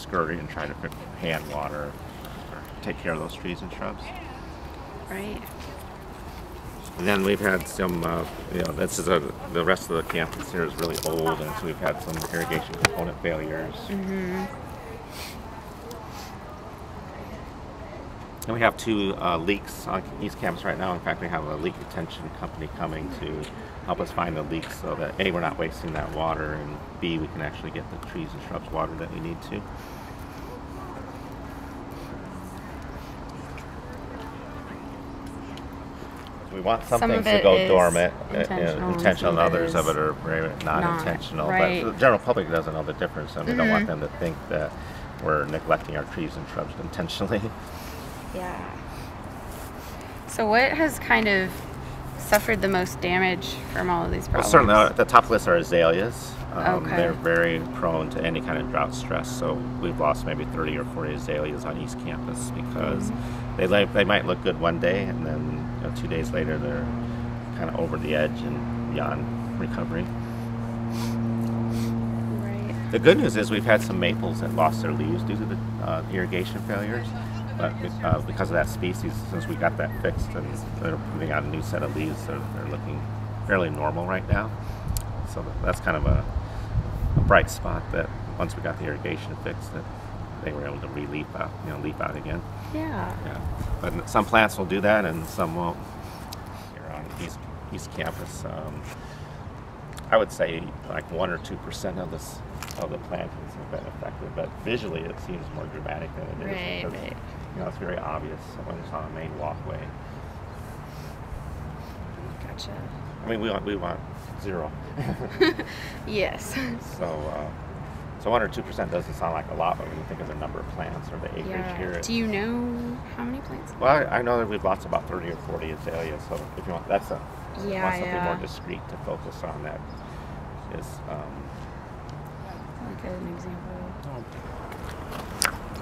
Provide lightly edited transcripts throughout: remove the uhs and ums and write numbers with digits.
scurry and try to hand water or take care of those trees and shrubs. Right. And then we've had some, this is the rest of the campus here is really old, and so we've had some irrigation component failures. Mm-hmm. And we have 2 leaks on East Campus right now. In fact, we have a leak detection company coming to help us find the leaks so that A, we're not wasting that water, and B, we can actually get the trees and shrubs watered that we need to. We want some things to go dormant, intentional, and others of it are very non-intentional. Right. But the general public doesn't know the difference, and we don't want them to think that we're neglecting our trees and shrubs intentionally. Yeah. So what has kind of suffered the most damage from all of these problems? Well, certainly at the top list are azaleas. Okay. They're very prone to any kind of drought stress, so we've lost maybe 30 or 40 azaleas on East Campus because they might look good one day, and then 2 days later they're kind of over the edge and beyond recovery. Right. The good news is we've had some maples that lost their leaves due to the irrigation failures, but because of that species, since we got that fixed and they're putting out a new set of leaves, they're looking fairly normal right now. So that's kind of a bright spot that once we got the irrigation fixed, that they were able to leaf out again. Yeah. Yeah. But some plants will do that and some won't. Here on East Campus, I would say like 1 or 2% of the plantings have been affected, but visually it seems more dramatic than it is because it's very obvious when it's on a main walkway. Gotcha. I mean, we want 0. Yes. So 1 or 2% doesn't sound like a lot, but when you think of the number of plants or the acreage here. Do you know how many plants? Well, I know that we've lost about 30 or 40 azaleas, so if you want, want something more discreet to focus on, that is. Like an example.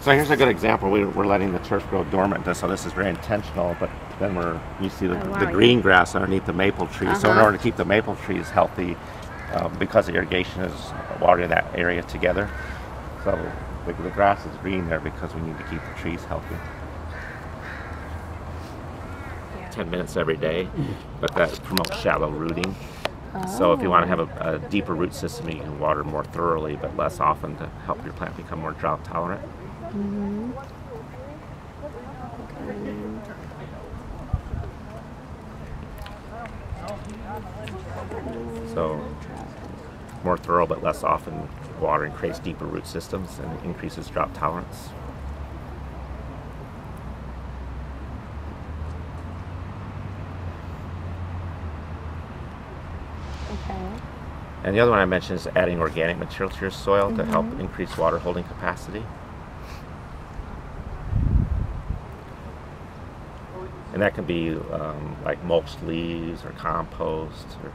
So here's a good example. We're letting the turf grow dormant, so this is very intentional, but then you see the green grass underneath the maple trees. So in order to keep the maple trees healthy, because the irrigation is watering that area together, so the grass is green there because we need to keep the trees healthy. 10 minutes every day, but that promotes shallow rooting. So if you want to have a deeper root system, you can water more thoroughly but less often to help your plant become more drought tolerant. So more thorough but less often watering creates deeper root systems and increases drought tolerance. And the other one I mentioned is adding organic material to your soil to help increase water holding capacity. And that can be like mulched leaves or compost or